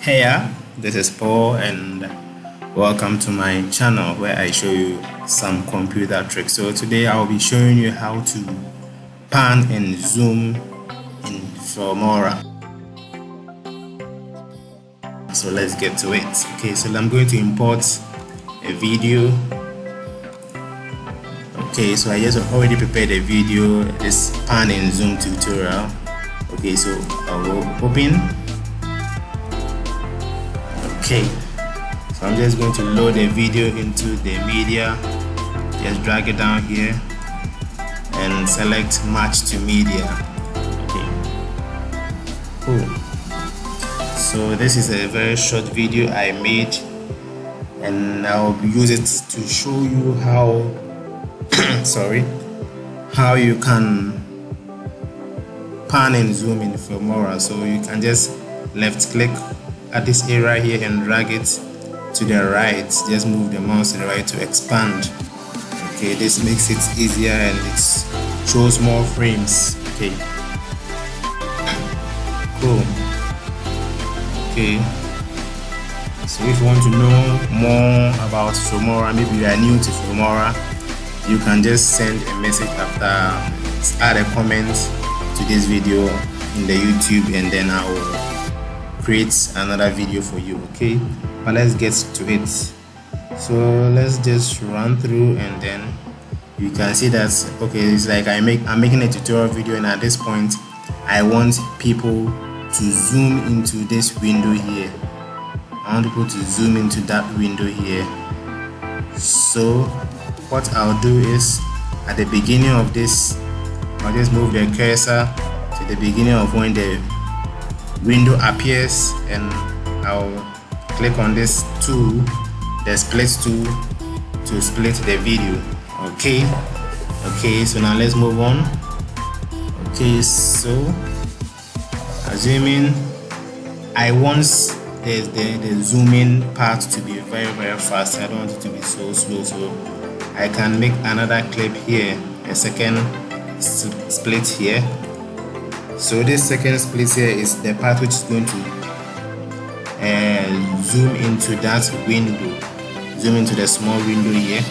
Hey, this is Paul and welcome to my channel where I show you some computer tricks. So today I'll be showing you how to pan and zoom in Filmora. So let's get to it. Okay, so I'm going to import a video. Okay, so I just already prepared a video, this pan and zoom tutorial. Okay, so I will open. Okay, so I'm just going to load a video into the media. Just drag it down here and select match to media. Okay, cool. So this is a very short video I made and I'll use it to show you how how you can pan and zoom in Filmora. So you can just left click at this area here and drag it to the right. Just move the mouse to the right to expand. Okay, this makes it easier and it shows more frames. Okay, cool. Okay, so if you want to know more about Filmora, maybe you are new to Filmora, you can just send a message after, add a comment to this video in the YouTube, and then I will create another video for you. Okay, but let's get to it. So let's just run through and then you can see that okay, it's like I'm making a tutorial video, and at this point I want people to zoom into this window here. I want people to zoom into that window here. So what I'll do is at the beginning of this, I'll just move the cursor to the beginning of when the window appears, and I'll click on this tool, the split tool, to split the video. Okay, so now let's move on. Okay, so assuming I want the zooming part to be very fast, I don't want it to be so slow, so I can make another clip here, a second split here. So this second split here is the part which is going to zoom into that window, zoom into the small window here.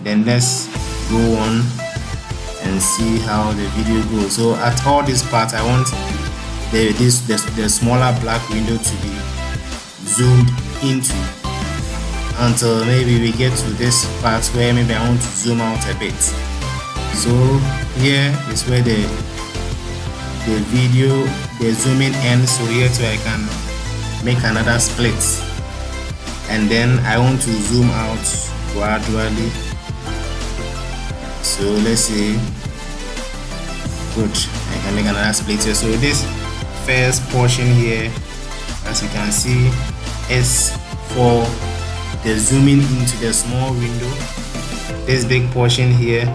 Then let's go on and see how the video goes. So at all this part, I want the smaller black window to be zoomed into until maybe we get to this part where maybe I want to zoom out a bit. So here is where the video, the zooming ends. So here too I can make another split, and then I want to zoom out gradually. So let's see, good, I can make another split here. So this first portion here, as you can see, is for the zooming into the small window. This big portion here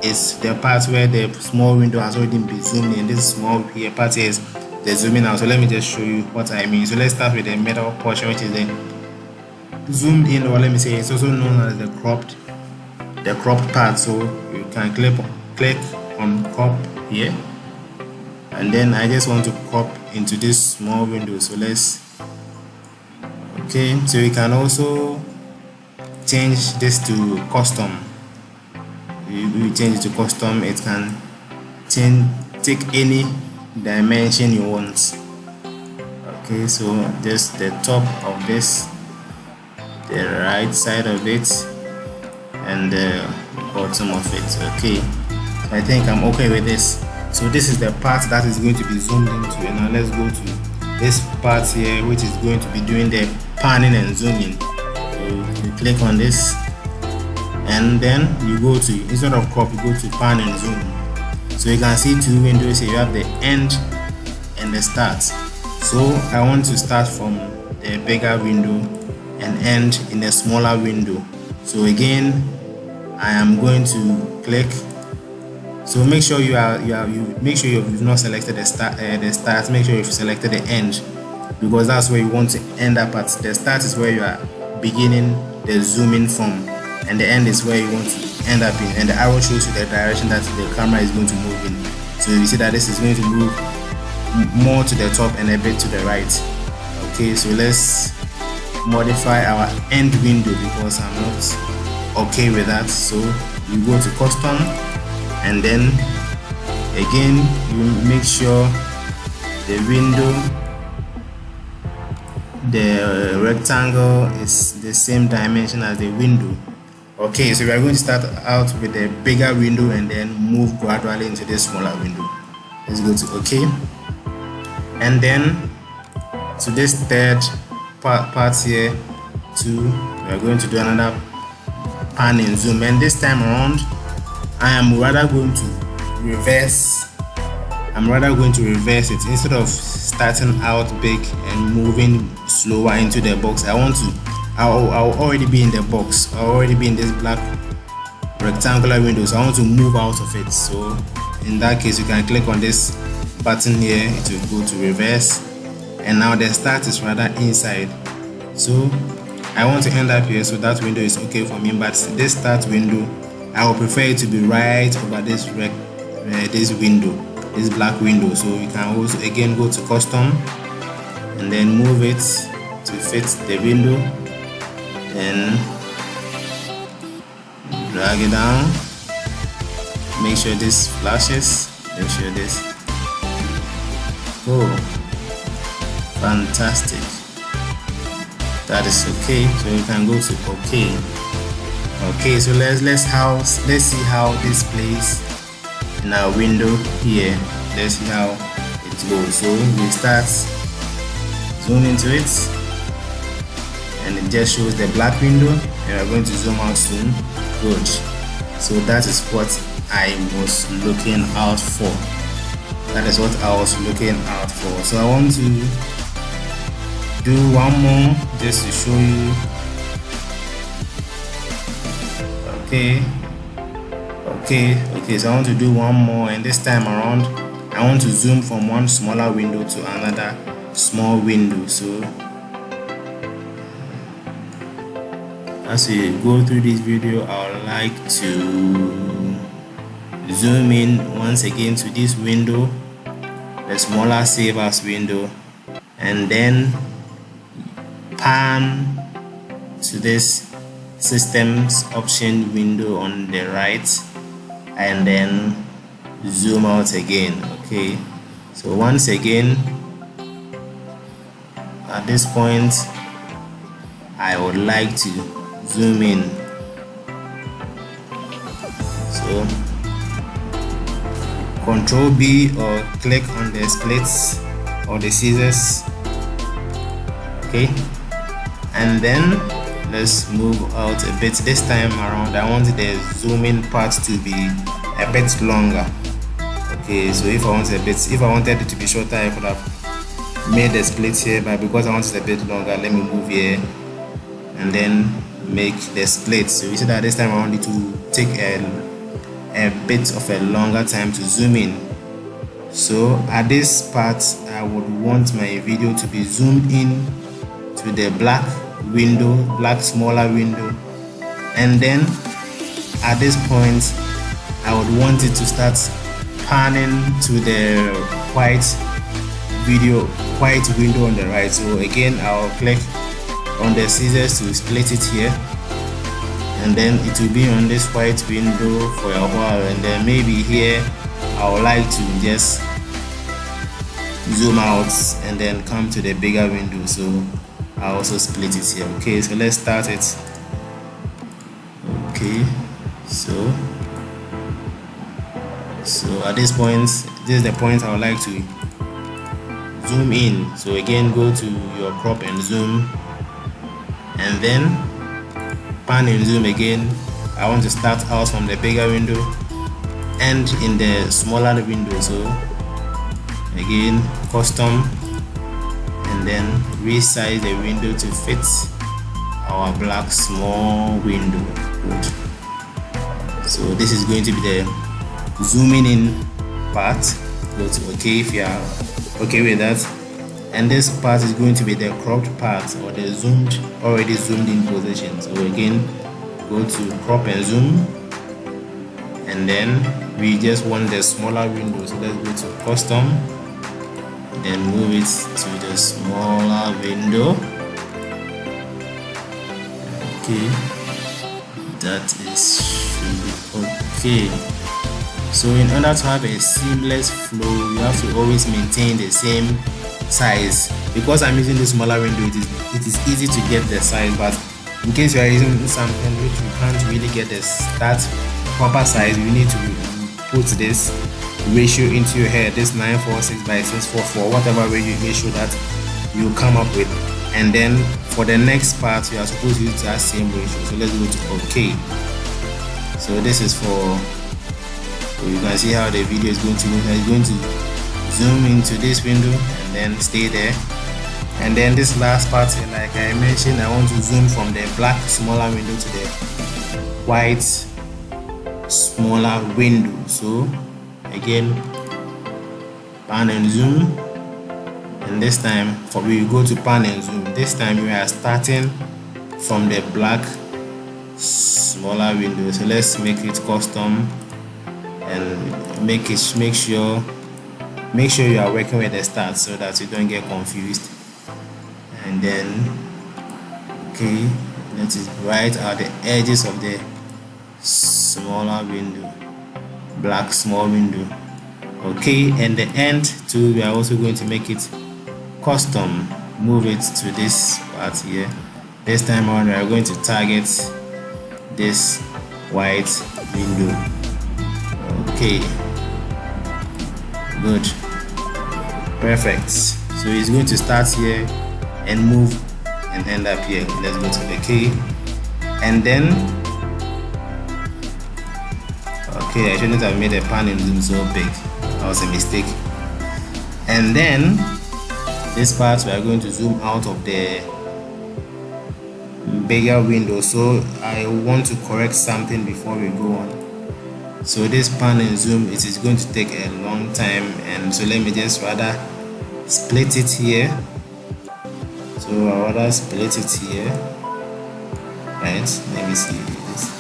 is the part where the small window has already been zoomed in. This small here part is the zooming out. So let me just show you what I mean. So let's start with the middle portion, which is the zoomed in, or let me say it's also known as the cropped part. So you can click on crop here, and then I just want to crop into this small window. So let's, okay, so you can also change this to custom. You change it to custom, it can take any dimension you want. Okay, so just the top of this, the right side of it, and the bottom of it. Okay, so I think I'm okay with this. So this is the part that is going to be zoomed into, and now let's go to this part here, which is going to be doing the panning and zooming. So you click on this, and then you go to, instead of crop, you go to pan and zoom. So you can see two windows here. You have the end and the start. So I want to start from the bigger window and end in the smaller window. So again, I am going to click. So make sure make sure you've not selected the start. Make sure you've selected the end, because that's where you want to end up at. The start is where you are beginning the zooming from, and the end is where you want to end up in, and the arrow shows you the direction that the camera is going to move in. So you see that this is going to move more to the top and a bit to the right. Okay, so let's modify our end window because I'm not okay with that. So you go to custom, and then again you make sure the window, the rectangle is the same dimension as the window. Okay, so we are going to start out with a bigger window and then move gradually into this smaller window. Let's go to OK, and then to this third part here too, we are going to do another pan and zoom, and this time around I am rather going to reverse it. Instead of starting out big and moving slower into the box, I'll already be in the box. I'll already be in this black rectangular window, so I want to move out of it. So in that case, you can click on this button here, it will go to reverse, and now the start is rather inside. So I want to end up here, so that window is okay for me, but this start window, I would prefer it to be right over this window, this black window. So you can also again go to custom and then move it to fit the window, then drag it down, make sure this flashes, make sure this, oh fantastic, that is okay. So you can go to okay. So let's see how this plays in our window here. Let's see how it goes. So we start zoom into it, and it just shows the black window, and we're going to zoom out soon. Good. So that is what I was looking out for. So I want to do one more just to show you. Okay, so I want to do one more, and this time around I want to zoom from one smaller window to another small window. So as we go through this video, I would like to zoom in once again to this window, the smaller save as window, and then pan to this systems option window on the right, and then zoom out again. Okay, so once again at this point I would like to zoom in. So Control B or click on the splits or the scissors. Okay, and then let's move out a bit. This time around I want the zooming part to be a bit longer. Okay, so if I wanted it to be shorter, I could have made the split here, but because I want it a bit longer, let me move here and then make the split. So you see that this time I want it to take a bit of a longer time to zoom in. So at this part I would want my video to be zoomed in to the black smaller window, and then at this point I would want it to start panning to the white window on the right. So again I'll click on the scissors to split it here, and then it will be on this white window for a while, and then maybe here I would like to just zoom out and then come to the bigger window. So I also split it here. Okay, so let's start it. Okay, so at this point, this is the point I would like to zoom in. So again, go to your crop and zoom, and then pan and zoom again. I want to start out from the bigger window and in the smaller window. So again, custom, and then resize the window to fit our black small window. Good. So this is going to be the zooming in part. Go to OK if you are okay with that, and this part is going to be the cropped part or the already zoomed in position. So again, go to crop and zoom, and then we just want the smaller window. So let's go to custom then move it to the smaller window. Okay, that is okay. So in order to have a seamless flow, you have to always maintain the same size. Because I'm using the smaller window, it is easy to get the size, but in case you are using something which you can't really get that proper size, you need to put this ratio into your head, this 946 by 644, whatever ratio that you come up with, and then for the next part you are supposed to use that same ratio. So let's go to OK. So this is for, you can see how the video is going to move. It's going to zoom into this window and then stay there. And then this last part here, like I mentioned, I want to zoom from the black smaller window to the white smaller window. So again, pan and zoom, and this time we go to pan and zoom. This time we are starting from the black smaller window. So let's make it custom and make sure you are working with the start so that you don't get confused. And then okay, that is right at the edges of the smaller window, black small window. Okay, and the end too, we are also going to make it custom. Move it to this part here. This time around we are going to target this white window. Okay, good, perfect. So it's going to start here and move and end up here. Let's go to the key, and then okay, I shouldn't have made a pan and zoom so big. That was a mistake. And then this part we are going to zoom out of the bigger window. So I want to correct something before we go on. So this pan and zoom, it is going to take a long time, and so let me just rather split it here. So I rather split it here, right? Let me see this.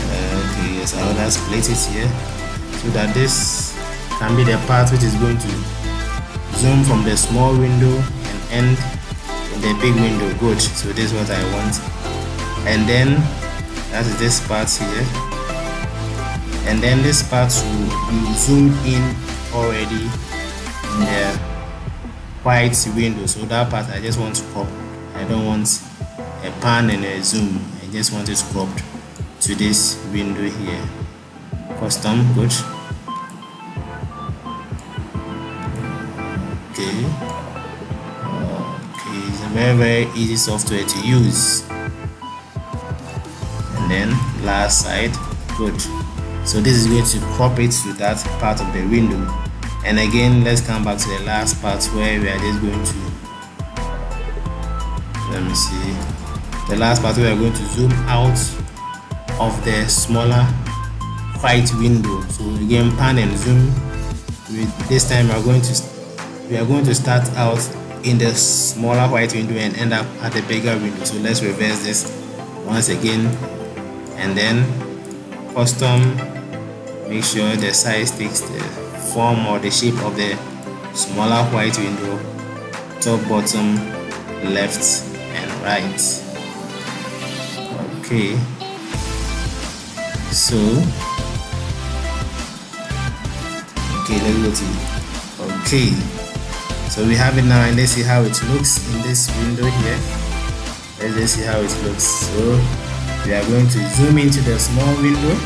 Okay, yes, I rather split it here so that this can be the part which is going to zoom from the small window and end in the big window. Good. So this is what I want, and then that is this part here, and then this part will be zoomed in already in the white window. So that part I just want to crop. I don't want a pan and a zoom. I just want it cropped to this window here. Custom, good. Okay. Okay, it's a very easy software to use. And then last side, good. So this is going to crop it to that part of the window. And again, let's come back to the last part where we are just going to, let me see, the last part where we are going to zoom out of the smaller white window. So again, pan and zoom. This time we are going to start out in the smaller white window and end up at the bigger window. So let's reverse this once again, and then custom, make sure the size takes the form or the shape of the smaller white window, top, bottom, left and right. Okay, so okay, let's go to okay. So we have it now, and let's see how it looks in this window here. Let's just see how it looks. So we are going to zoom into the small window.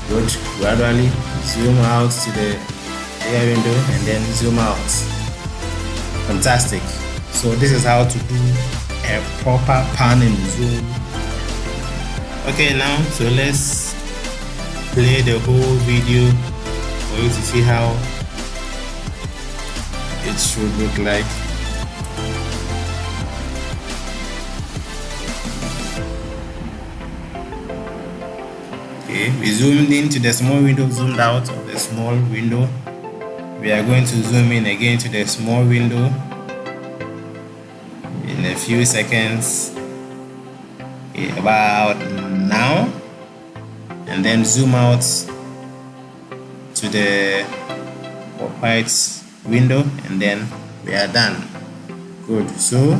Good. Gradually zoom out to the bigger window and then zoom out. Fantastic. So this is how to do a proper pan and zoom. Okay, now so let's play the whole video for you to see how it should look like. Okay, we zoomed into the small window, zoomed out of the small window. We are going to zoom in again to the small window in a few seconds, about now, and then zoom out to the white window, and then we are done. Good. So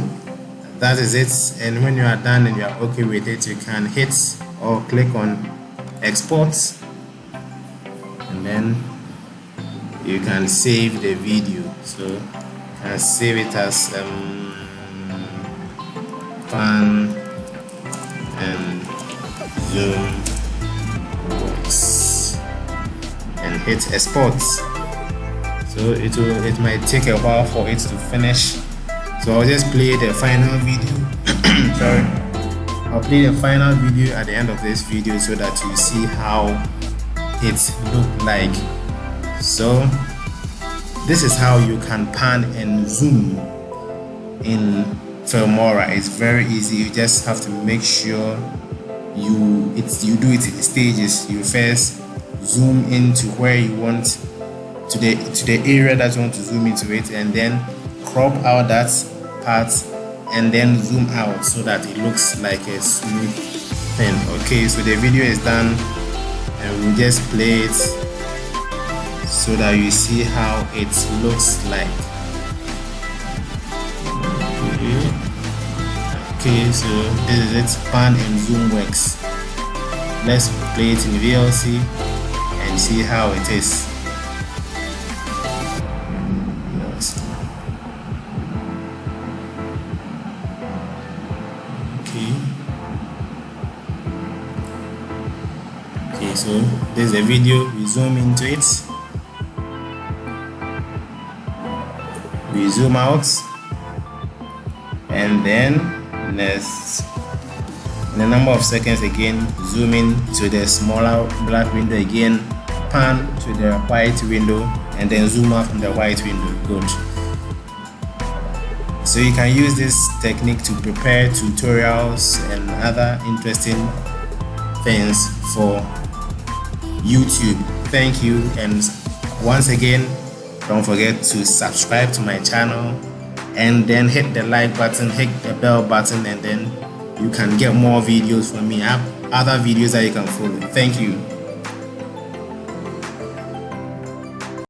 that is it. And when you are done and you are okay with it, you can hit or click on export, and then you can save the video. So you can save it as pan and zoom works, and hit export. So it might take a while for it to finish, so I'll just play the final video. Sorry, I'll play the final video at the end of this video so that you see how it looked like. So this is how you can pan and zoom in Filmora. It's very easy. You just have to make sure you do it in stages. You first zoom into where you want, to the area that you want to zoom into it, and then crop out that part and then zoom out so that it looks like a smooth thing. Okay, so the video is done, and we'll just play it so that you see how it looks like. Okay, so this is it. Pan and zoom works. Let's play it in VLC and see how it is. Okay, so there's a video. We zoom into it, we zoom out, and then next, in a number of seconds again, zoom in to the smaller black window again, pan to the white window, and then zoom out from the white window. Good. So you can use this technique to prepare tutorials and other interesting things for YouTube. Thank you, and once again, don't forget to subscribe to my channel, and then hit the like button, hit the bell button, and then you can get more videos from me. I have other videos that you can follow. Thank you.